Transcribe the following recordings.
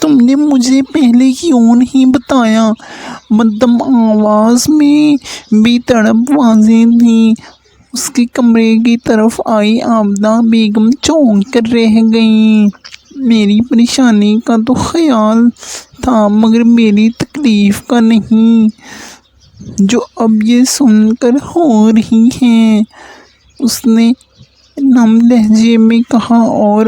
تم نے مجھے پہلے کیوں نہیں بتایا؟ مدھم آواز میں بے تڑپ واضح تھی۔ اس کے کمرے کی طرف آئی آبدہ بیگم چونک کر رہ گئیں۔ میری پریشانی کا تو خیال تھا مگر میری تکلیف کا نہیں، جو اب یہ سن کر ہو رہی ہے، اس نے نم لہجے میں کہا اور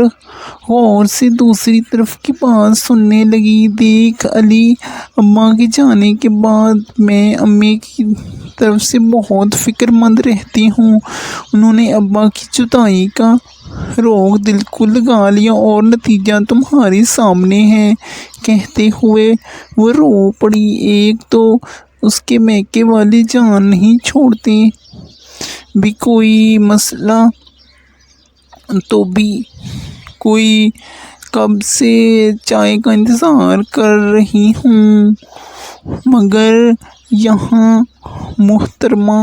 غور سے دوسری طرف کی بات سننے لگی۔ دیکھ علی، اماں کے جانے کے بعد میں امی کی طرف سے بہت فکر مند رہتی ہوں۔ انہوں نے ابا کی جدائی کا روگ دل کو لگا لیا اور نتیجہ تمہارے سامنے ہے۔ کہتے ہوئے وہ رو پڑی۔ ایک تو اس کے میکے والے جان نہیں چھوڑتے، بھی کوئی مسئلہ تو بھی کوئی کب سے چائے کا انتظار کر رہی ہوں، مگر یہاں محترمہ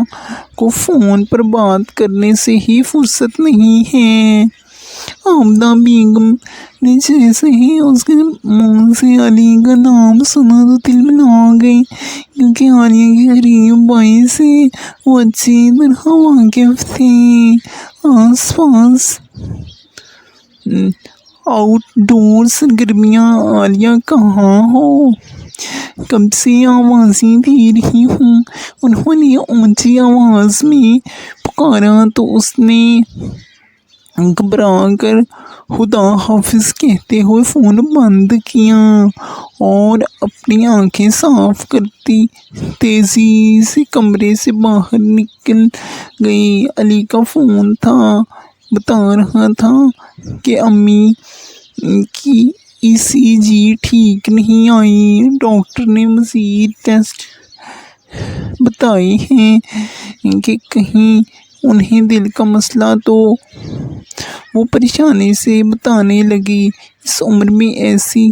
کو فون پر بات کرنے سے ہی فرصت نہیں ہے۔ آبدہ بیگم نے جیسے ہی اس کے منہ سے علی کا نام سنا تو دل بنا گئی، کیونکہ عالیہ کے قریب بائی سے وہ اچھی طرح واقف تھے۔ آس پاس آؤٹ ڈور سرگرمیاں عالیہ کہاں ہو؟ کب سے آوازیں دے رہی ہوں۔ انہوں نے اونچی آواز میں پکارا تو اس نے گھبرا کر خدا حافظ کہتے ہوئے فون بند کیا اور اپنی آنکھیں صاف کرتی تیزی سے کمرے سے باہر نکل گئی۔ علی کا فون تھا، بتا رہا تھا کہ امی کی ECG ٹھیک نہیں آئی۔ ڈاکٹر نے مزید ٹیسٹ بتائے ہیں کہ کہیں انہیں دل کا مسئلہ تو وہ پریشانی سے بتانے لگی۔ اس عمر میں ایسی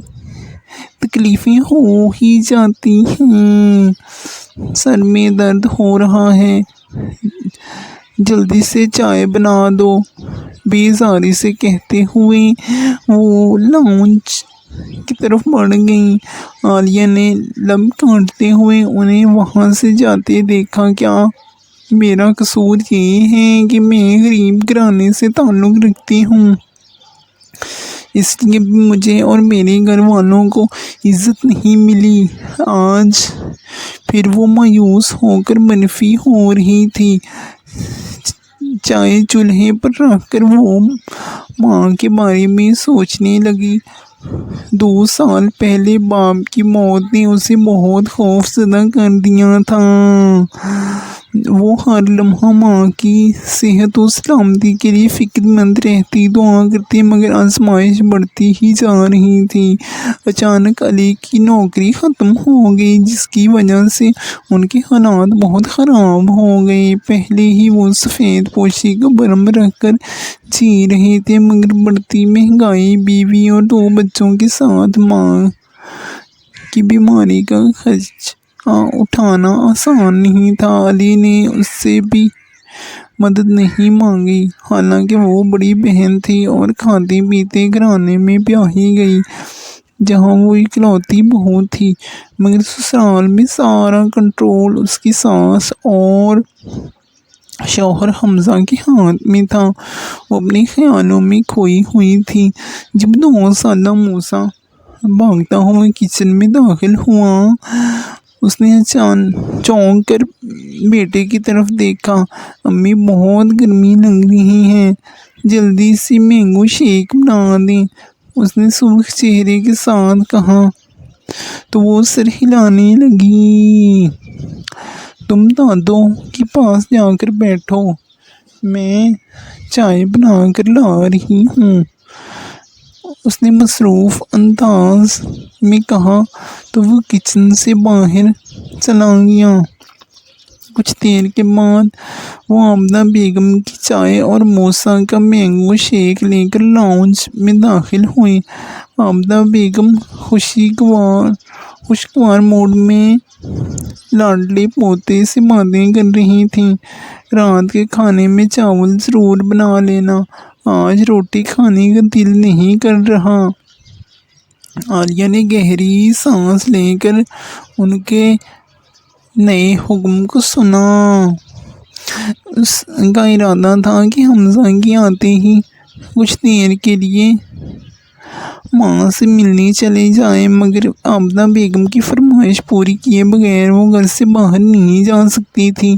تکلیفیں ہو ہی جاتی ہیں۔ سر میں درد ہو رہا ہے، جلدی سے چائے بنا دو، بیزاری سے کہتے ہوئے وہ لاؤنج کی طرف بڑھ گئیں۔ عالیہ نے لب کاٹتے ہوئے انہیں وہاں سے جاتے دیکھا۔ کیا میرا قصور یہ ہے کہ میں غریب گھرانے سے تعلق رکھتی ہوں، اس لیے بھی مجھے اور میرے گھر والوں کو عزت نہیں ملی؟ آج پھر وہ مایوس ہو کر منفی ہو رہی تھی۔ چائے چولہے پر رکھ کر وہ ماں کے بارے میں سوچنے لگی۔ 2 سال پہلے باپ کی موت نے اسے بہت خوف زدہ کر دیا تھا۔ وہ ہر لمحہ ماں کی صحت و سلامتی کے لیے فکر مند رہتی، دعا کرتی، مگر آزمائش بڑھتی ہی جا رہی تھی۔ اچانک علی کی نوکری ختم ہو گئی، جس کی وجہ سے ان کے حالات بہت خراب ہو گئے۔ پہلے ہی وہ سفید پوشی کا بھرم رکھ کر جی رہے تھے، مگر بڑھتی مہنگائی، بیوی اور 2 بچوں کے ساتھ ماں کی بیماری کا خرچ اٹھانا آسان نہیں تھا۔ علی نے اس سے بھی مدد نہیں مانگی، حالانکہ وہ بڑی بہن تھی اور کھاتے پیتے گھرانے میں بیاہی گئی جہاں وہ اکلوتی بہو تھی، مگر سسرال میں سارا کنٹرول اس کی ساس اور شوہر حمزہ کے ہاتھ میں تھا۔ وہ اپنے خیالوں میں کھوئی ہوئی تھی۔ جب 9 سالہ موسیٰ بھاگتا ہوا کچن میں داخل ہوا، اس نے چونک کر بیٹے کی طرف دیکھا۔ امی، بہت گرمی لگ رہی ہے، جلدی سے مینگو شیک بنا دیں، اس نے سرخ چہرے کے ساتھ کہا تو وہ سر ہلانے لگی۔ تم دادو کے پاس جا کر بیٹھو، میں چائے بنا کر لا رہی ہوں، اس نے مصروف انداز میں کہا تو وہ کچن سے باہر چلا گیا۔ کچھ دیر کے بعد وہ آبدہ بیگم کی چائے اور موسیٰ کا مینگو شیک لے کر لاؤنج میں داخل ہوئی۔ آبدہ بیگم خوشگوار موڈ میں لاڈلے پوتے سے باتیں کر رہی تھیں۔ رات کے کھانے میں چاول ضرور بنا لینا، آج روٹی کھانے کا دل نہیں کر رہا۔ عالیہ نے گہری سانس لے کر ان کے نئے حکم کو سنا۔ اس کا ارادہ تھا کہ حمزہ کے آتے ہی کچھ دیر کے لیے ماں سے ملنے چلے جائیں، مگر عابدہ بیگم کی فرمائش پوری کیے بغیر وہ گھر سے باہر نہیں جا سکتی تھی۔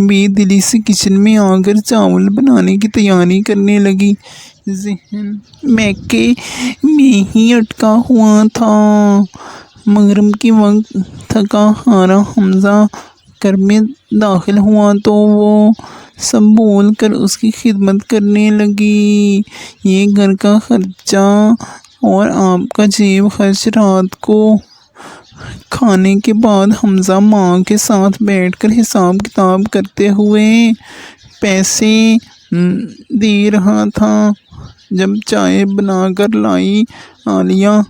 بے دلی سے کچن میں آ کر چاول بنانے کی تیاری کرنے لگی۔ ذہن میکے میں ہی اٹکا ہوا تھا۔ مغرب کے وقت تھکا ہارا حمزہ گھر میں داخل ہوا تو وہ سب بول کر اس کی خدمت کرنے لگی۔ یہ گھر کا خرچہ اور آپ کا جیب خرچ۔ رات کو کھانے کے بعد حمزہ ماں کے ساتھ بیٹھ کر حساب کتاب کرتے ہوئے پیسے دے رہا تھا۔ جب چائے بنا کر لائی، عالیہ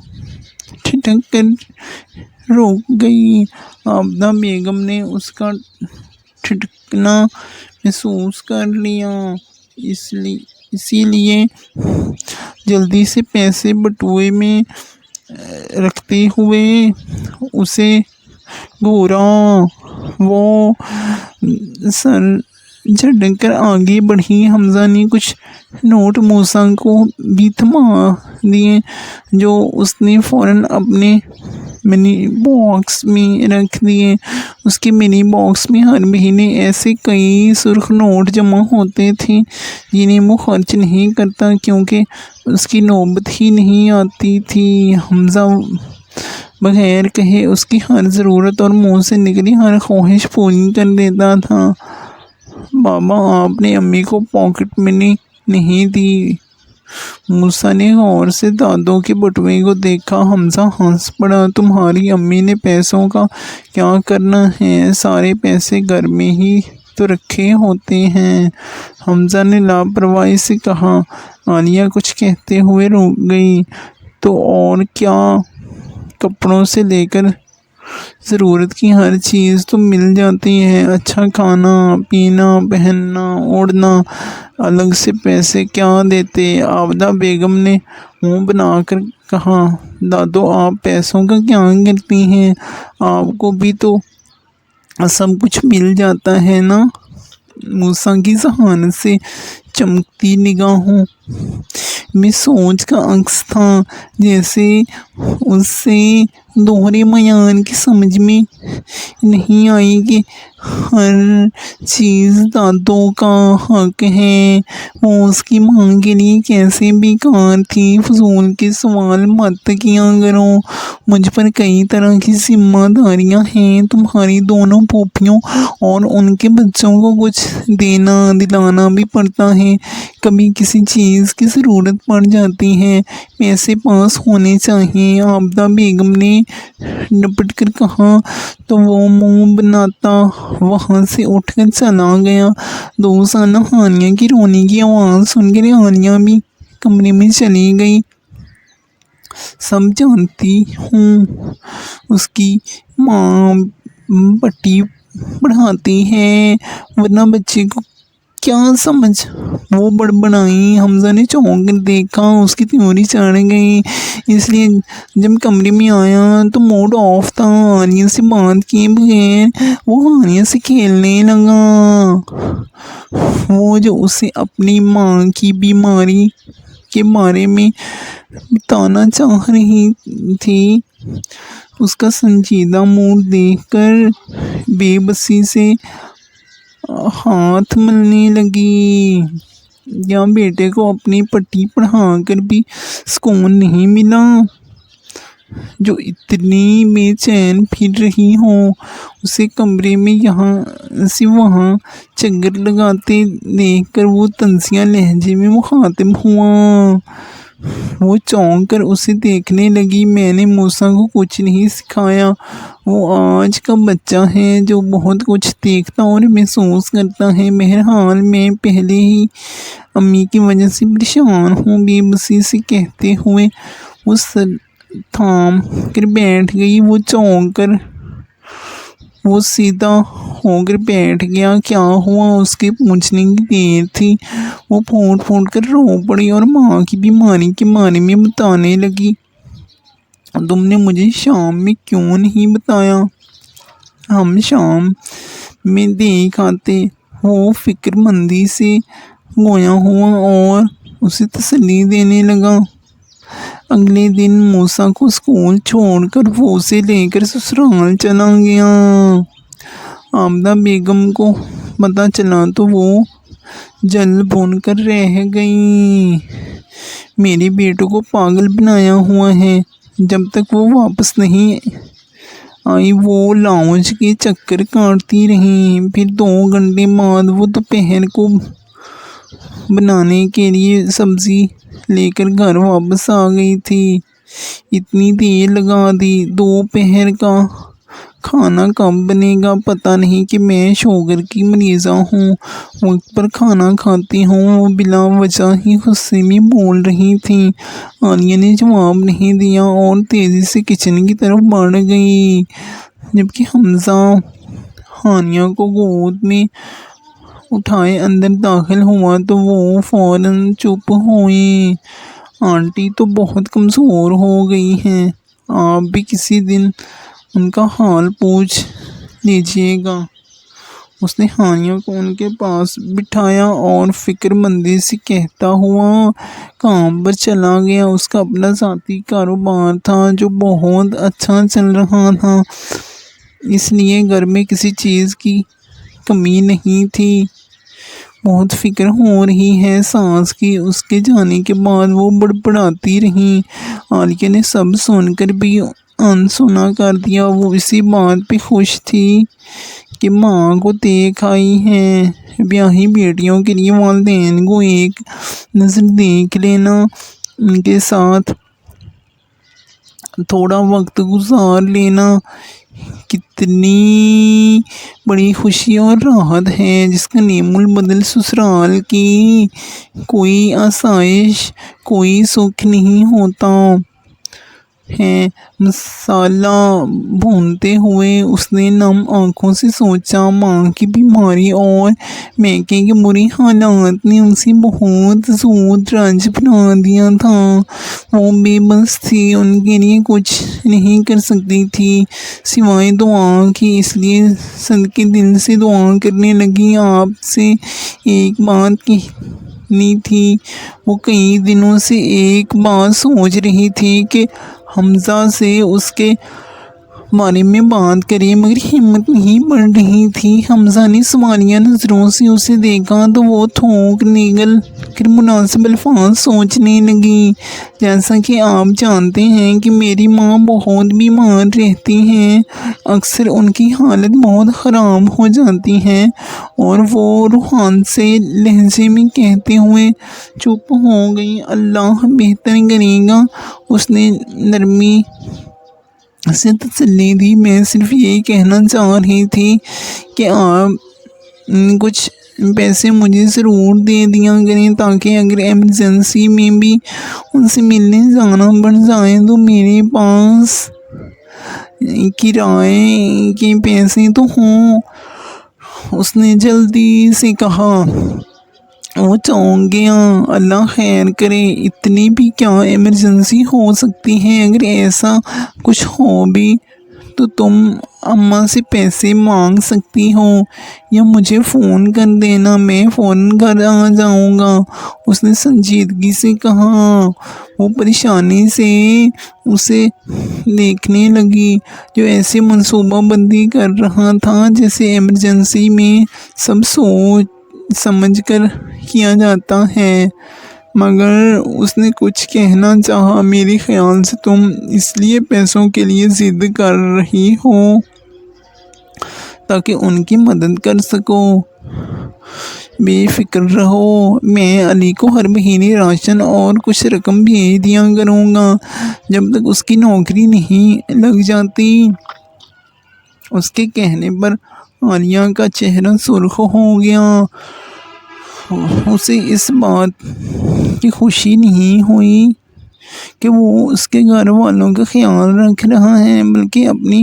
ٹھٹک کر رک گئی۔ عابدہ بیگم نے اس کا ٹھٹکنا محسوس کر لیا، اسی لیے جلدی سے پیسے بٹوے میں رکھتے ہوئے اسے گھورا۔ وہ سر جھٹک کر آگے بڑھی۔ حمزہ نے کچھ نوٹ موسیٰ کو بھی تھما دیے، جو اس نے فوراً اپنے منی باکس میں رکھ دیے۔ اس کے منی باکس میں ہر مہینے ایسے کئی سرخ نوٹ جمع ہوتے تھے جنہیں وہ خرچ نہیں کرتا، کیونکہ اس کی نوبت ہی نہیں آتی تھی۔ حمزہ بغیر کہے اس کی ہر ضرورت اور منہ سے نکلی ہر خواہش پوری کر دیتا تھا۔ بابا، آپ نے امی کو پاکٹ منی نہیں دی؟ موسیٰ نے غور سے دادوں کے بٹوے کو دیکھا۔ حمزہ ہنس پڑا۔ تمہاری امی نے پیسوں کا کیا کرنا ہے؟ سارے پیسے گھر میں ہی تو رکھے ہوتے ہیں، حمزہ نے لاپرواہی سے کہا۔ عالیہ کچھ کہتے ہوئے رک گئی۔ تو اور کیا، کپڑوں سے لے کر ضرورت کی ہر چیز تو مل جاتی ہے۔ اچھا کھانا پینا، پہننا اوڑھنا، الگ سے پیسے کیا دیتے؟ عابدہ بیگم نے منہ بنا کر کہا۔ دادو، آپ پیسوں کا کیا کرتی ہیں؟ آپ کو بھی تو سب کچھ مل جاتا ہے نا؟ موسیٰ کی ذہانت سے چمکتی نگاہوں میں سوچ کا عکس تھا، جیسے اسے دوہرے معیار کی سمجھ میں نہیں آئی کہ ہر چیز دادوں کا حق ہے۔ وہ اس کی ماں کے لیے کیسے بیکار تھی۔ فضول کے سوال مت کیا کرو، مجھ پر کئی طرح کی ذمہ داریاں ہیں۔ تمہاری دونوں پھوپھیوں اور ان کے بچوں کو کچھ دینا دلانا بھی پڑتا ہے۔ کبھی کسی چیز کی ضرورت پڑ جاتی ہے، پیسے پاس ہونے چاہیے، عابدہ بیگم نے ڈپٹ کر کہا۔ تو وہ منہ بناتا وہاں سے اٹھ کر چلا گیا۔ 2 سالہ عالیہ کی رونے کی آواز سن کر عالیہ بھی کمرے میں چلی گئی۔ سب جانتی ہوں اس کی ماں پٹی پڑھاتی ہے، ورنہ بچے کو کیا سمجھ؟ وہ بڑبڑائی۔ حمزہ نے چونک کر دیکھا، اس کی تیوری چڑھ گئی، اس لیے جب کمرے میں آیا تو موڈ آف تھا۔ عالیہ سے بات کیے بغیر وہ عالیہ سے کھیلنے لگا۔ وہ جو اسے اپنی ماں کی بیماری کے بارے میں بتانا چاہ رہی تھی، اس کا سنجیدہ موڈ دیکھ کر بے بسی سے ہاتھ ملنے لگی۔ یا بیٹے کو اپنی پٹی پڑھا کر بھی سکون نہیں ملا؟ جو اتنی بے چین پھر رہی ہو، اسے کمرے میں یہاں سے وہاں چکر لگاتے دیکھ کر وہ طنزیہ لہجے میں مخاطب ہوا۔ وہ چونک کر اسے دیکھنے لگی۔ میں نے موسیٰ کو کچھ نہیں سکھایا، وہ آج کا بچہ ہے جو بہت کچھ دیکھتا اور محسوس کرتا ہے۔ بہرحال میں پہلے ہی امی کی وجہ سے پریشان ہوں، بے بسی سے کہتے ہوئے وہ سر تھام کر بیٹھ گئی۔ وہ چونک کر وہ سیدھا ہو کر بیٹھ گیا۔ کیا ہوا؟ اس کے پوچھنے کی دیر تھی۔ وہ پھوٹ پھوٹ کر رو پڑی اور ماں کی بیماری کے بارے میں بتانے لگی۔ تم نے مجھے شام میں کیوں نہیں بتایا؟ ہم شام میں دیکھ آتے۔ وہ فکر مندی سے گویا ہوا اور اسے تسلی دینے لگا۔ اگلے دن موسیٰ کو اسکول چھوڑ کر وہ اسے لے کر سسرال چلا گیا۔ عابدہ بیگم کو پتہ چلا تو وہ جل بھن کر رہ گئی۔ میرے بیٹے کو پاگل بنایا ہوا ہے، جب تک وہ واپس نہیں آئی وہ لاؤنج کے چکر کاٹتی رہی۔ پھر 2 گھنٹے بعد وہ دوپہر کو بنانے کے لیے سبزی لے کر گھر واپس آ گئی تھی۔ اتنی دیر لگا دی، دوپہر کا کھانا کب بنے گا پتہ نہیں کہ میں شوگر کی مریضہ ہوں، وقت پر کھانا کھاتی ہوں۔ وہ بلا وجہ ہی غصے میں بول رہی تھیں۔ عالیہ نے جواب نہیں دیا اور تیزی سے کچن کی طرف بڑھ گئی، جبکہ حمزہ ہانیہ کو گود میں اٹھائے اندر داخل ہوا تو وہ فوراً چپ ہوئی۔ آنٹی تو بہت کمزور ہو گئی ہیں، آپ بھی کسی دن ان کا حال پوچھ لیجیے گا۔ اس نے ہانیہ کو ان کے پاس بٹھایا اور فکر مندی سے کہتا ہوا کام پر چلا گیا۔ اس کا اپنا ذاتی کاروبار تھا جو بہت اچھا چل رہا تھا، اس لیے گھر میں کسی چیز کی کمی نہیں تھی۔ بہت فکر ہو رہی ہے ساس کی۔ اس کے جانے کے بعد وہ بڑبڑاتی رہیں۔ عالیہ نے سب سن کر بھی انسنا کر دیا۔ وہ اسی بات پہ خوش تھی کہ ماں کو دیکھ آئی ہیں۔ بیاہی بیٹیوں کے لیے والدین کو ایک نظر دیکھ لینا، ان کے ساتھ تھوڑا وقت گزار لینا کتنی بڑی خوشی اور راحت ہے، جس کا نعم البدل سسرال کی کوئی آسائش، کوئی سکھ نہیں ہوتا ہے۔ مسالہ بھونتے ہوئے اس نے نم آنکھوں سے سوچا، ماں کی بیماری اور میکے کے برے حالات نے اسے بہت زود رنج بنا دیا تھا۔ وہ بے بس تھی، ان کے لیے کچھ نہیں کر سکتی تھی سوائے دعا کی، اس لیے صدقے دل سے دعا کرنے لگی۔ آپ سے ایک بات کہنی تھی۔ وہ کئی دنوں سے ایک بات سوچ رہی تھی کہ حمزہ سے اس کے بارے میں بات کرے، مگر ہمت نہیں بڑھ رہی تھی۔ حمزہ نے سوالیہ نظروں سے اسے دیکھا تو وہ تھوک نگل کر مناسب الفاظ سوچنے لگی۔ جیسا کہ آپ جانتے ہیں کہ میری ماں بہت بیمار رہتی ہیں، اکثر ان کی حالت بہت خراب ہو جاتی ہے، اور وہ روحان سے لہجے میں کہتے ہوئے چپ ہو گئی۔ اللہ بہتر کرے گا، اس نے نرمی سے تسلی دی۔ میں صرف یہی کہنا چاہ رہی تھی کہ آپ کچھ پیسے مجھے ضرور دے دیا کریں، تاکہ اگر ایمرجنسی میں بھی ان سے ملنے جانا پڑ جائے تو میرے پاس کرائے کے پیسے تو ہوں۔ اس نے جلدی سے کہا۔ وہ چونک گیا۔ اللہ خیر کرے، اتنی بھی کیا ایمرجنسی ہو سکتی ہے؟ اگر ایسا کچھ ہو بھی تو تم اماں سے پیسے مانگ سکتی ہو یا مجھے فون کر دینا، میں فوراً گھر آ جاؤں گا، اس نے سنجیدگی سے کہا۔ وہ پریشانی سے اسے دیکھنے لگی جو ایسے منصوبہ بندی کر رہا تھا جیسے ایمرجنسی میں سب سوچ سمجھ کر کیا جاتا ہے، مگر اس نے کچھ کہنا چاہا۔ میرے خیال سے تم اس لیے پیسوں کے لیے ضد کر رہی ہو تاکہ ان کی مدد کر سکو۔ بے فکر رہو، میں علی کو ہر مہینے راشن اور کچھ رقم بھیج دیا کروں گا جب تک اس کی نوکری نہیں لگ جاتی۔ اس کے کہنے پر عالیہ کا چہرہ سرخ ہو گیا۔ اسے اس بات کی خوشی نہیں ہوئی کہ وہ اس کے گھر والوں کا خیال رکھ رہا ہے، بلکہ اپنی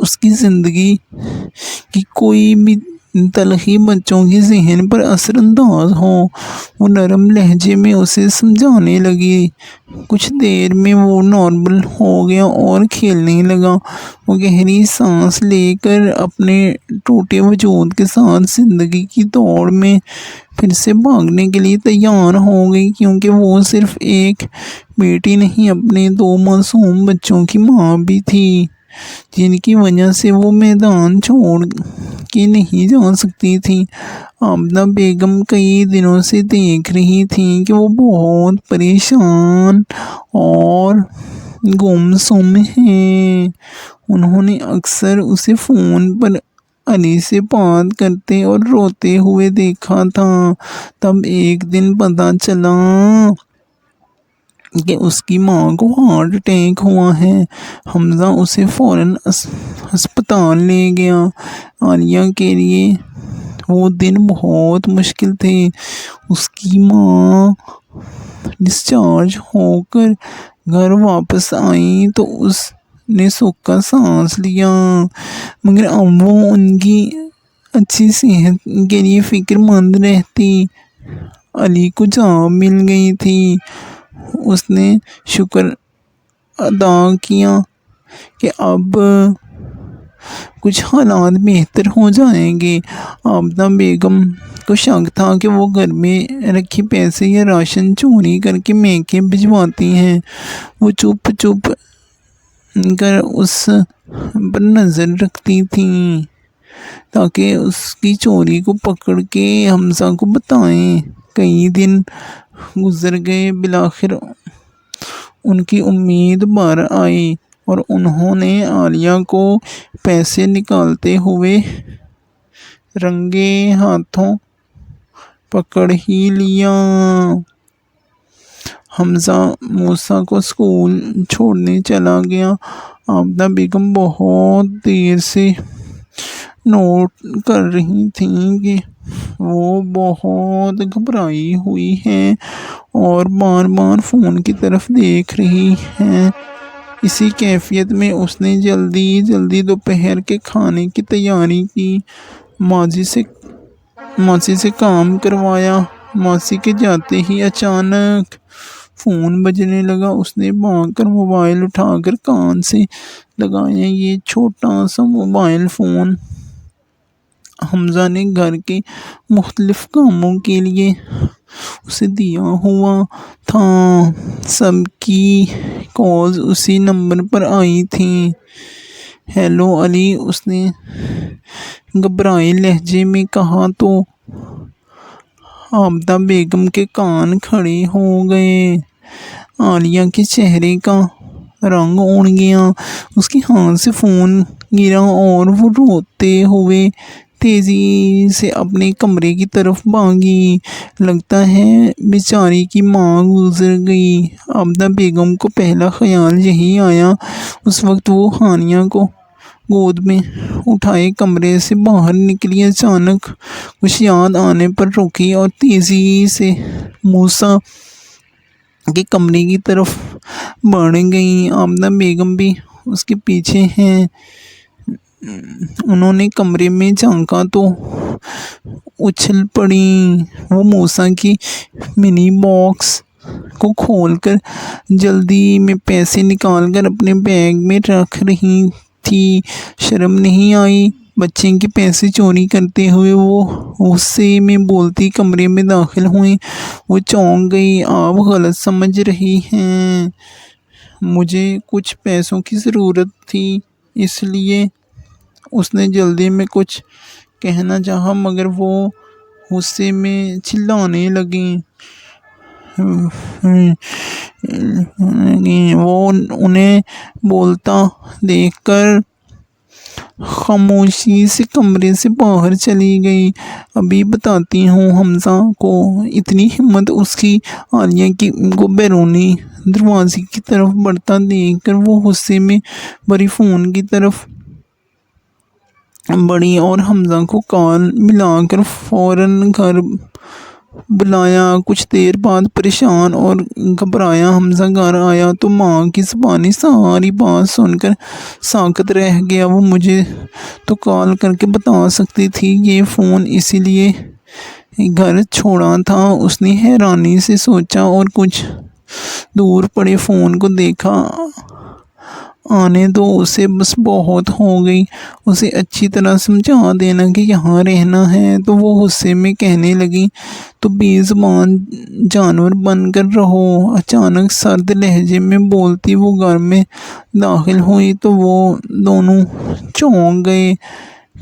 اس کی زندگی کی کوئی بھی تلخی بچوں کے ذہن پر اثر انداز ہو۔ وہ نرم لہجے میں اسے سمجھانے لگی۔ کچھ دیر میں وہ نارمل ہو گیا اور کھیلنے لگا۔ وہ گہری سانس لے کر اپنے ٹوٹے وجود کے ساتھ زندگی کی دوڑ میں پھر سے بھاگنے کے لیے تیار ہو گئی، کیونکہ وہ صرف ایک بیٹی نہیں، اپنے 2 معصوم بچوں کی ماں بھی تھی، جن کی وجہ سے وہ میدان چھوڑ کے نہیں جا سکتی تھی۔ عابدہ بیگم کئی دنوں سے دیکھ رہی تھیں کہ وہ بہت پریشان اور گمسم ہے۔ انہوں نے اکثر اسے فون پر علی سے بات کرتے اور روتے ہوئے دیکھا تھا۔ تب ایک دن پتہ چلا کہ اس کی ماں کو ہارٹ اٹیک ہوا ہے۔ حمزہ اسے فوراً ہسپتال لے گیا۔ عالیہ کے لیے وہ دن بہت مشکل تھے۔ اس کی ماں ڈسچارج ہو کر گھر واپس آئی تو اس نے سکھ کا سانس لیا، مگر اب وہ ان کی اچھی صحت کے لیے فکر مند رہتی۔ علی کو جاب مل گئی تھی۔ اس نے شکر ادا کیا کہ اب کچھ حالات بہتر ہو جائیں گے۔ عابدہ بیگم کو شک تھا کہ وہ گھر میں رکھے پیسے یا راشن چوری کر کے میکے بھجواتی ہیں۔ وہ چپ چپ کر اس پر نظر رکھتی تھیں تاکہ اس کی چوری کو پکڑ کے حمزہ کو بتائیں۔ کئی دن گزر گئے، بالآخر ان کی امید بھر آئی اور انہوں نے عالیہ کو پیسے نکالتے ہوئے رنگے ہاتھوں پکڑ ہی لیا۔ حمزہ موسیٰ کو اسکول چھوڑنے چلا گیا۔ عابدہ بیگم بہت دیر سے نوٹ کر رہی تھیں کہ وہ بہت گھبرائی ہوئی ہیں اور بار بار فون کی طرف دیکھ رہی ہیں۔ اسی کیفیت میں اس نے جلدی جلدی دوپہر کے کھانے کی تیاری کی، ماسی سے کام کروایا۔ ماسی کے جاتے ہی اچانک فون بجنے لگا۔ اس نے بھاگ کر موبائل اٹھا کر کان سے لگایا۔ یہ چھوٹا سا موبائل فون حمزہ نے گھر کے مختلف کاموں کے لیے اسے دیا ہوا تھا۔ سب کی کالز اسی نمبر پر آئی تھیں۔ ہیلو علی، اس نے گھبرائے لہجے میں کہا تو عابدہ بیگم کے کان کھڑے ہو گئے۔ عالیہ کے چہرے کا رنگ اڑ گیا۔ اس کے ہاتھ سے فون گرا اور وہ روتے ہوئے تیزی سے اپنے کمرے کی طرف بھاگی۔ لگتا ہے بیچاری کی ماں گزر گئی۔ عابدہ بیگم کو پہلا خیال یہی آیا۔ اس وقت وہ ہانیہ کو گود میں اٹھائے کمرے سے باہر نکلی۔ اچانک کچھ یاد آنے پر رکی اور تیزی سے موسیٰ کے کمرے کی طرف بڑھ گئی۔ عابدہ بیگم بھی اس کے پیچھے ہیں۔ انہوں نے کمرے میں جھانکا تو اچھل پڑیں۔ وہ موسیٰ کی منی باکس کو کھول کر جلدی میں پیسے نکال کر اپنے بیگ میں رکھ رہی تھی۔ شرم نہیں آئی؟ بچے کے پیسے چوری کرتے ہوئے وہ غصے میں بولتی کمرے میں داخل ہوئیں۔ وہ چونک گئی۔ آپ غلط سمجھ رہی ہیں، مجھے کچھ پیسوں کی ضرورت تھی، اس لیے۔ اس نے جلدی میں کچھ کہنا چاہا مگر وہ غصے میں چلانے لگیں۔ وہ انہیں بولتا دیکھ کر خاموشی سے کمرے سے باہر چلی گئی۔ ابھی بتاتی ہوں حمزہ کو۔ اتنی ہمت اس کی عالیہ کو بیرونی دروازے کی طرف بڑھتا دیکھ کر وہ غصے میں بھری فون کی طرف بڑھی اور حمزہ کو کال ملا کر فوراً گھر بلایا۔ کچھ دیر بعد پریشان اور گھبرایا حمزہ گھر آیا تو ماں کی زبانی ساری بات سن کر ساکت رہ گیا۔ وہ مجھے تو کال کر کے بتا سکتی تھی، یہ فون اسی لیے گھر چھوڑا تھا۔ اس نے حیرانی سے سوچا اور کچھ دور پڑے فون کو دیکھا۔ آنے دو اسے، بس بہت ہو گئی۔ اسے اچھی طرح سمجھا دینا کہ یہاں رہنا ہے تو وہ غصے میں کہنے لگی، تو بے زبان جانور بن کر رہو۔ اچانک سرد لہجے میں بولتی وہ گھر میں داخل ہوئی تو وہ دونوں چونک گئے۔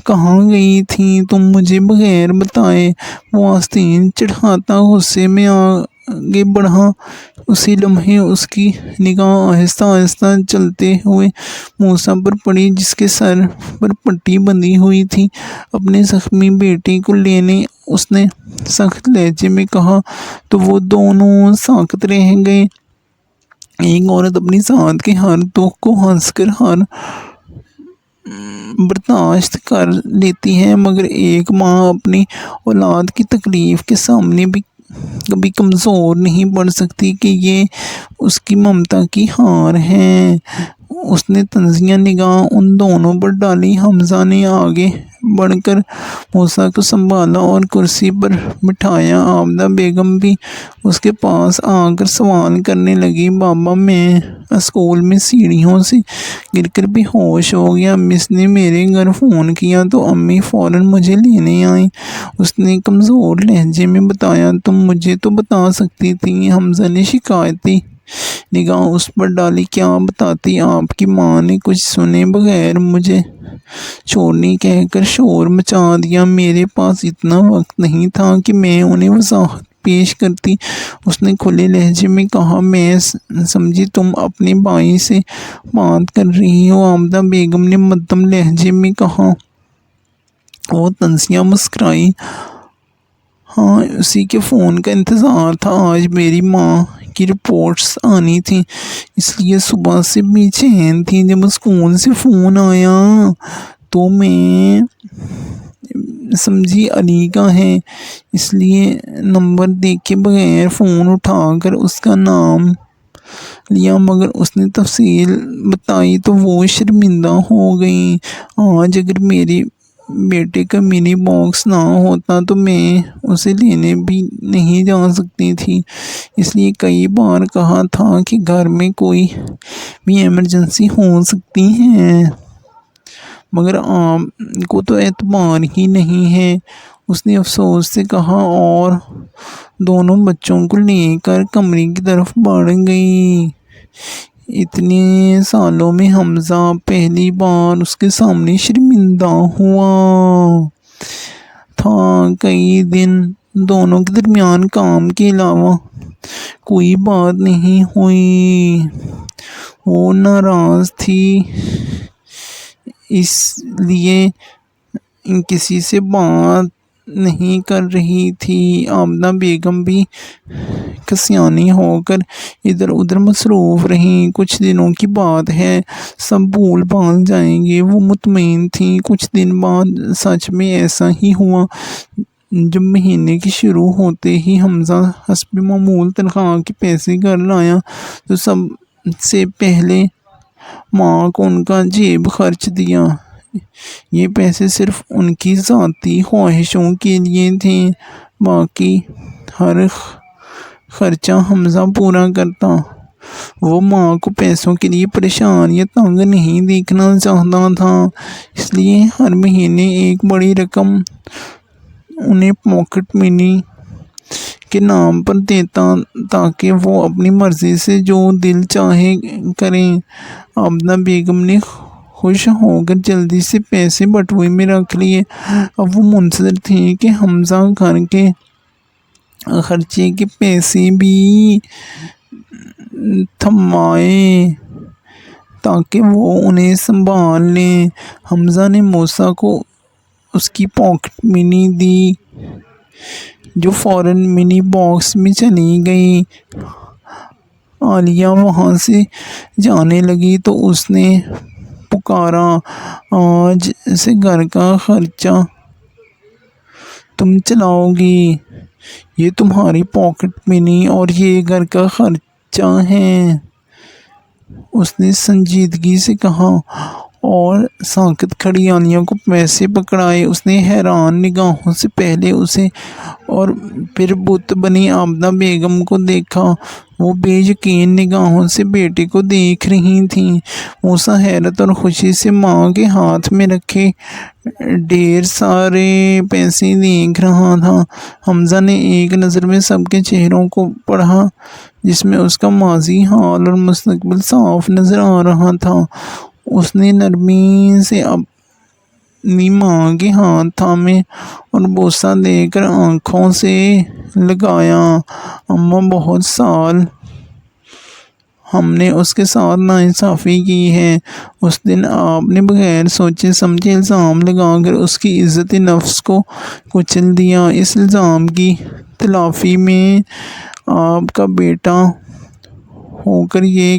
کہاں گئی تھی تم مجھے بغیر بتائے؟ وہ آستین چڑھاتا غصے میں آگے بڑھا۔ اسی لمحے اس کی نگاہ آہستہ آہستہ چلتے ہوئے موسیٰ پر پڑی جس کے سر پر پٹی بندھی ہوئی تھی۔ اپنے زخمی بیٹے کو لینے اس نے سخت لہجے میں کہا تو وہ دونوں ساکت رہ گئے۔ ایک عورت اپنی ذات کے ہر دکھ کو ہنس کر برداشت کر لیتی ہے، مگر ایک ماں اپنی اولاد کی تکلیف کے سامنے بھی کبھی کمزور نہیں پڑ سکتی کہ یہ اس کی ممتا کی ہار ہے۔ اس نے طنزیہ نگاہ ان دونوں پر ڈالی۔ حمزہ نے آگے بڑھ کر موسیٰ کو سنبھالا اور کرسی پر بٹھایا۔ عابدہ بیگم بھی اس کے پاس آ کر سوال کرنے لگی، بابا میں اسکول میں سیڑھیوں سے گر کر بے ہوش ہو گیا، مس نے میرے گھر فون کیا تو امی فوراً مجھے لینے آئیں۔ اس نے کمزور لہجے میں بتایا، تم مجھے تو بتا سکتی تھی۔ حمزہ نے شکایتی نگاہ اس پر ڈالی، کیا بتاتی؟ آپ کی ماں نے کچھ سنے بغیر مجھے چھوڑنے کہہ کر شور مچا دیا۔ میرے پاس اتنا وقت نہیں تھا کہ میں انہیں وضاحت پیش کرتی۔ اس نے کھلے لہجے میں کہا، میں سمجھی تم اپنے بھائی سے بات کر رہی ہو۔ عابدہ بیگم نے مدھم لہجے میں کہا۔ وہ طنزیہ مسکرائی، ہاں اسی کے فون کا انتظار تھا۔ آج میری ماں کی رپورٹس آنی تھیں، اس لیے صبح سے بے چین تھی۔ جب اسکول سے فون آیا تو میں سمجھی علی کا ہے، اس لیے نمبر دیکھے بغیر فون اٹھا کر اس کا نام لیا، مگر اس نے تفصیل بتائی تو وہ شرمندہ ہو گئیں۔ آج اگر میرے بیٹے کا منی باکس نہ ہوتا تو میں اسے لینے بھی نہیں جا سکتی تھی۔ اس لیے کئی بار کہا تھا کہ گھر میں کوئی بھی ایمرجنسی ہو سکتی ہے، مگر آپ کو تو اعتبار ہی نہیں ہے، اس نے افسوس سے کہا اور دونوں بچوں کو لے کر کمرے کی طرف بڑھ گئی۔ اتنے سالوں میں حمزہ پہلی بار اس کے سامنے شرمندہ ہوا تھا۔ کئی دن دونوں کے درمیان کام کے علاوہ کوئی بات نہیں ہوئی۔ وہ ناراض تھی، اس لیے کسی سے بات نہیں کر رہی تھی۔ عابدہ بیگم بھی کسیانی ہو کر ادھر ادھر مصروف رہیں۔ کچھ دنوں کی بات ہے، سب بھول بھال جائیں گے، وہ مطمئن تھیں۔ کچھ دن بعد سچ میں ایسا ہی ہوا۔ جب مہینے کے شروع ہوتے ہی حمزہ حسب معمول تنخواہ کے پیسے گھر لایا تو سب سے پہلے ماں کو ان کا جیب خرچ دیا۔ یہ پیسے صرف ان کی ذاتی خواہشوں کے لیے تھے، باقی ہر خرچہ حمزہ پورا کرتا۔ وہ ماں کو پیسوں کے لیے پریشان یا تنگ نہیں دیکھنا چاہتا تھا، اس لیے ہر مہینے ایک بڑی رقم انہیں پاکٹ منی کے نام پر دیتا تاکہ وہ اپنی مرضی سے جو دل چاہے کریں۔ عابدہ بیگم نے خوش ہو کر جلدی سے پیسے بٹوے میں رکھ لیے۔ اب وہ منتظر تھیں کہ حمزہ گھر کے خرچے کے پیسے بھی تھمائے تاکہ وہ انہیں سنبھال لیں۔ حمزہ نے موسیٰ کو اس کی پاکٹ منی دی جو فوراً منی باکس میں چلی گئی۔ عالیہ وہاں سے جانے لگی تو اس نے پکارا، آج سے گھر کا خرچہ تم چلاؤ گی؟ یہ تمہاری پاکٹ منی اور یہ گھر کا خرچہ ہے، اس نے سنجیدگی سے کہا، اور ساکت کھڑی عالیہ کو پیسے پکڑائے۔ اس نے حیران نگاہوں سے پہلے اسے اور پھر بت بنی عابدہ بیگم کو دیکھا۔ وہ بے یقین نگاہوں سے بیٹے کو دیکھ رہی تھیں۔ موسیٰ حیرت اور خوشی سے ماں کے ہاتھ میں رکھے ڈھیر سارے پیسے دیکھ رہا تھا۔ حمزہ نے ایک نظر میں سب کے چہروں کو پڑھا، جس میں اس کا ماضی، حال اور مستقبل صاف نظر آ رہا تھا۔ اس نے نرمی سے اپنی ماں کے ہاتھ تھامے اور بوسہ دے کر آنکھوں سے لگایا۔ اماں، بہت سال ہم نے اس کے ساتھ ناانصافی کی ہے۔ اس دن آپ نے بغیر سوچے سمجھے الزام لگا کر اس کی عزت نفس کو کچل دیا۔ اس الزام کی تلافی میں آپ کا بیٹا ہو کر یہ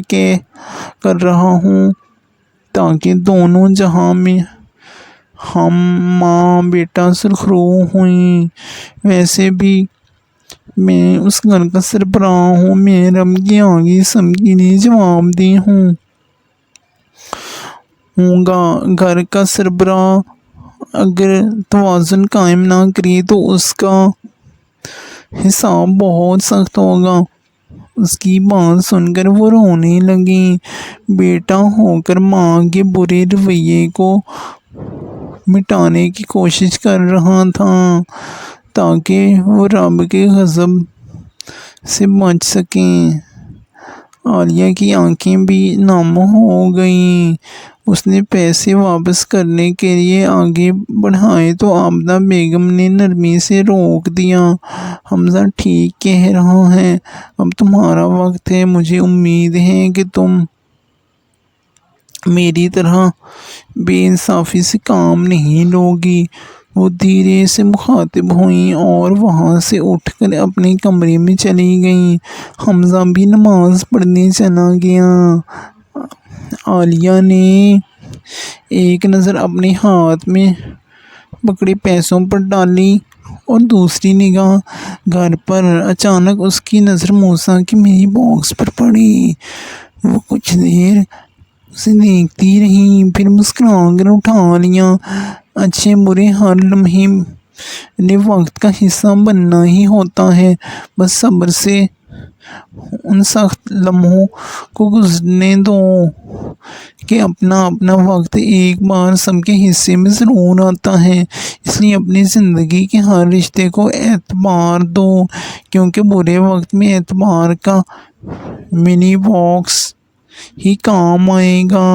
کر رہا ہوں تاکہ دونوں جہاں میں ہم ماں بیٹا سرخرو ہوئیں۔ ویسے بھی میں اس گھر کا سربراہ ہوں، میں رب کے آگے سب کے لیے جواب دہ ہوں گا۔ گھر کا سربراہ اگر توازن قائم نہ کرے تو اس کا حساب بہت سخت ہوگا۔ اس کی بات سن کر وہ رونے لگیں۔ بیٹا ہو کر ماں کے برے رویے کو مٹانے کی کوشش کر رہا تھا تاکہ وہ رب کے غضب سے بچ سکیں۔ عالیہ کی آنکھیں بھی نم ہو گئیں۔ اس نے پیسے واپس کرنے کے لیے آگے بڑھائے تو عابدہ بیگم نے نرمی سے روک دیا۔ حمزہ ٹھیک کہہ رہا ہے، اب تمہارا وقت ہے۔ مجھے امید ہے کہ تم میری طرح بے انصافی سے کام نہیں لوگی۔ وہ دھیرے سے مخاطب ہوئیں اور وہاں سے اٹھ کر اپنے کمرے میں چلی گئیں۔ حمزہ بھی نماز پڑھنے چلا گیا۔ عالیہ نے ایک نظر اپنے ہاتھ میں پکڑے پیسوں پر ڈالی اور دوسری نگاہ گھر پر۔ اچانک اس کی نظر موسیٰ کے منی باکس پر پڑی۔ وہ کچھ دیر اسے دیکھتی رہی، پھر مسکرا کر اٹھا لیا۔ اچھے برے ہر لمحے نے وقت کا حصہ بننا ہی ہوتا ہے، بس صبر سے ان سخت لمحوں کو گزرنے دو کہ اپنا وقت ایک بار سب کے حصے میں ضرور آتا ہے۔ اس لیے اپنی زندگی کے ہر رشتے کو اعتبار دو، کیونکہ برے وقت میں اعتبار کا منی باکس ہی کام آئے گا۔